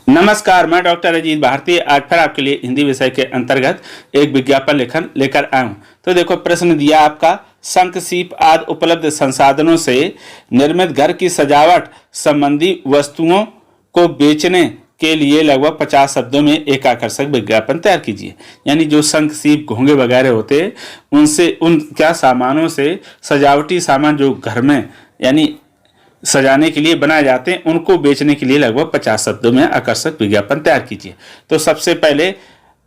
नमस्कार, मैं डॉक्टर अजीत भारती आज फिर आपके लिए हिंदी विषय के अंतर्गत एक विज्ञापन लेखन लेकर आया हूँ। तो देखो, प्रश्न दिया आपका, शंख सीप आदि उपलब्ध संसाधनों से निर्मित घर की सजावट संबंधी वस्तुओं को बेचने के लिए लगभग 50 शब्दों में एक आकर्षक विज्ञापन तैयार कीजिए। यानी जो शंख सीप घोंगे वगैरह होते हैं उनसे उन क्या सामानों से सजावटी सामान जो घर में यानी सजाने के लिए बनाए जाते हैं उनको बेचने के लिए लगभग 50 शब्दों में आकर्षक विज्ञापन तैयार कीजिए। तो सबसे पहले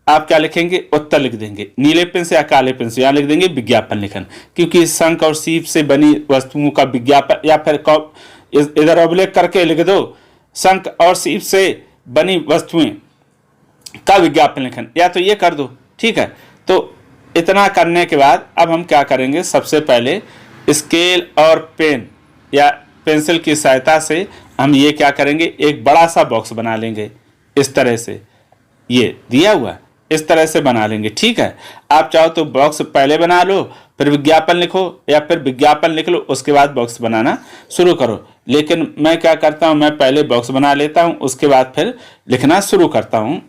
आप क्या लिखेंगे, उत्तर लिख देंगे, नीले पेन से या काले पेन से, यहाँ लिख देंगे विज्ञापन लेखन, क्योंकि शंख और सीप से बनी वस्तुओं का विज्ञापन, या फिर इधर ऑब्लिक करके लिख दो शंख और सीप से बनी वस्तुएं का विज्ञापन लेखन, या तो ये कर दो। ठीक है, तो इतना करने के बाद अब हम क्या करेंगे, सबसे पहले स्केल और पेन या पेंसिल की सहायता से हम ये क्या करेंगे, एक बड़ा सा बॉक्स बना लेंगे। इस तरह से ये दिया हुआ इस तरह से बना लेंगे। ठीक है, आप चाहो तो बॉक्स पहले बना लो फिर विज्ञापन लिखो, या फिर विज्ञापन लिख लो उसके बाद बॉक्स बनाना शुरू करो। लेकिन मैं क्या करता हूँ, मैं पहले बॉक्स बना लेता हूँ उसके बाद फिर लिखना शुरू करता हूँ।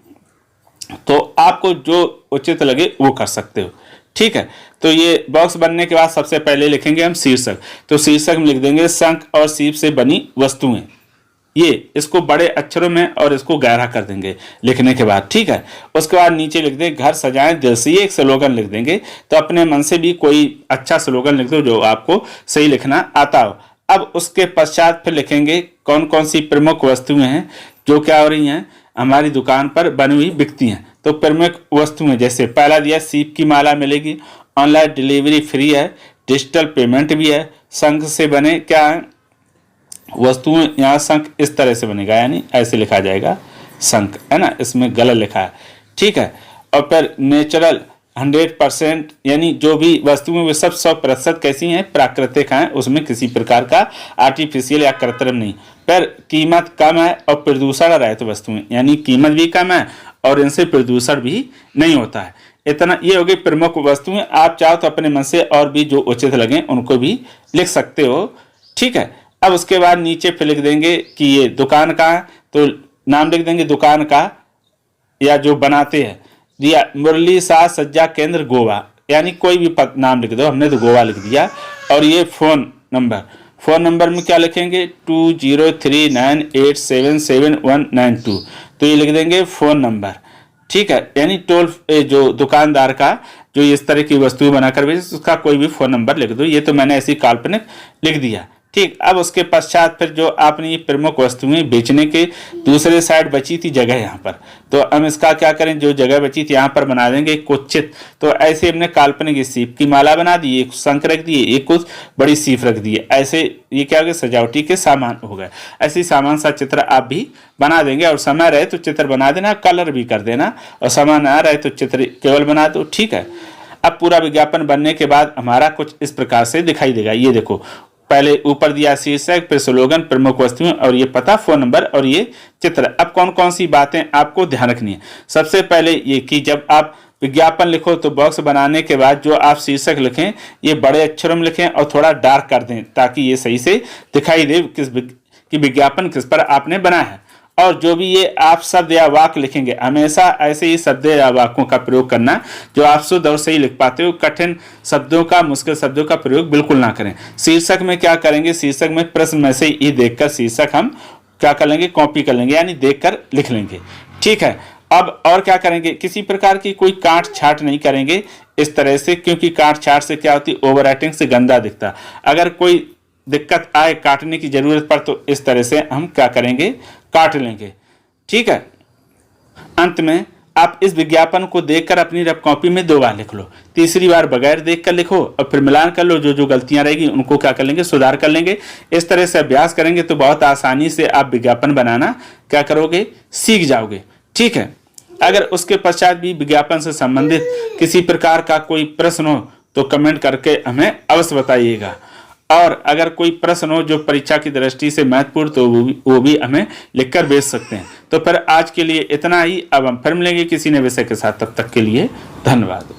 तो आपको जो उचित लगे वो कर सकते हो। ठीक है, तो ये बॉक्स बनने के बाद सबसे पहले लिखेंगे हम शीर्षक। तो शीर्षक में लिख देंगे शंख और सीप से बनी वस्तुएं। ये इसको बड़े अक्षरों में और इसको गहरा कर देंगे लिखने के बाद। ठीक है, उसके बाद नीचे लिख देंगे घर सजाएं दिल से, ये एक स्लोगन लिख देंगे। तो अपने मन से भी कोई अच्छा स्लोगन लिख दो जो आपको सही लिखना आता हो। अब उसके पश्चात फिर लिखेंगे कौन कौन सी प्रमुख वस्तुएं हैं जो क्या हो रही हैं, हमारी दुकान पर बनी हुई बिकती हैं। तो प्रमुख वस्तुएं जैसे पहला दिया सीप की माला मिलेगी, ऑनलाइन डिलीवरी फ्री है, डिजिटल पेमेंट भी है, शंख से बने क्या है वस्तुएं, यहाँ शंख इस तरह से बनेगा, यानी ऐसे लिखा जाएगा शंख, है ना, इसमें गलत लिखा है। ठीक है, और फिर नेचुरल 100%, यानी जो भी वस्तुएं वे सब 100% कैसी हैं, प्राकृतिक हैं, उसमें किसी प्रकार का आर्टिफिशियल या कृत्रिम नहीं। पर कीमत कम है और प्रदूषण रहित वस्तुएं, यानी कीमत भी कम है और इनसे प्रदूषण भी नहीं होता है। इतना ये हो गई प्रमुख वस्तुएं। आप चाहो तो अपने मन से और भी जो उचित लगे उनको भी लिख सकते हो। ठीक है, अब उसके बाद नीचे फिर लिख देंगे कि ये दुकान का है, तो नाम लिख देंगे दुकान का, या जो बनाते हैं दिया मुरली साज सज्जा केंद्र गोवा, यानी कोई भी नाम लिख दो, हमने तो गोवा लिख दिया। और ये फ़ोन नंबर में क्या लिखेंगे 2039877192, तो ये लिख देंगे फ़ोन नंबर। ठीक है, यानी टोल जो दुकानदार का जो इस तरह की वस्तुएं बनाकर बेचे उसका कोई भी फ़ोन नंबर लिख दो। ये तो मैंने ऐसी काल्पनिक लिख दिया। ठीक, अब उसके पश्चात फिर जो आपने ये प्रमुख वस्तुएं बेचने के दूसरे साइड बची थी जगह यहाँ पर, तो हम इसका क्या करें, जो जगह बची थी यहाँ पर बना देंगे कुचित। तो ऐसे हमने काल्पनिक सीप की माला बना दी, एक शंख रख दिए, एक कुछ बड़ी सीप रख दी, ऐसे ये क्या हो गया, सजावटी के सामान हो गए। ऐसे सामान सा चित्र आप भी बना देंगे, और समय रहे तो चित्र बना देना, कलर भी कर देना, और समय ना रहे तो चित्र केवल बना दो। ठीक है, अब पूरा विज्ञापन बनने के बाद हमारा कुछ इस प्रकार से दिखाई देगा। ये देखो, पहले ऊपर दिया शीर्षक, फिर स्लोगन, प्रमुख वस्तुएं और ये पता, फोन नंबर और ये चित्र। अब कौन कौन सी बातें आपको ध्यान रखनी है, सबसे पहले ये कि जब आप विज्ञापन लिखो तो बॉक्स बनाने के बाद जो आप शीर्षक लिखें ये बड़े अक्षरों में लिखें और थोड़ा डार्क कर दें, ताकि ये सही से दिखाई दे कि विज्ञापन किस पर आपने बनाया है। और जो भी ये आप शब्द या वाक्य लिखेंगे हमेशा ऐसे ही शब्द या वाक्यों का प्रयोग करना जो आप शुद्ध और सही लिख पाते हो। कठिन शब्दों का, मुश्किल शब्दों का प्रयोग बिल्कुल ना करें। शीर्षक में क्या करेंगे, शीर्षक में प्रश्न में से ही देखकर शीर्षक हम क्या कर लेंगे, कॉपी कर लेंगे, यानी देखकर लिख लेंगे। ठीक है, अब और क्या करेंगे, किसी प्रकार की कोई काट छाट नहीं करेंगे इस तरह से, क्योंकि काट छाट से क्या होती है, ओवर राइटिंग से गंदा दिखता। अगर कोई दिक्कत आए काटने की जरूरत पर तो इस तरह से हम क्या करेंगे, काट लेंगे। ठीक है, अंत में आप इस विज्ञापन को देखकर अपनी रफ कॉपी में 2 बार लिख लो, तीसरी बार बगैर देखकर लिखो और फिर मिलान कर लो। जो गलतियां रहेगी उनको क्या कर लेंगे, सुधार कर लेंगे। इस तरह से अभ्यास करेंगे तो बहुत आसानी से आप विज्ञापन बनाना क्या करोगे, सीख जाओगे। ठीक है, अगर उसके पश्चात भी विज्ञापन से संबंधित किसी प्रकार का कोई प्रश्न हो तो कमेंट करके हमें अवश्य बताइएगा। और अगर कोई प्रश्न हो जो परीक्षा की दृष्टि से महत्वपूर्ण तो वो भी हमें लिखकर भेज सकते हैं। तो फिर आज के लिए इतना ही, अब हम फिर मिलेंगे किसी नए विषय के साथ, तब तक के लिए धन्यवाद।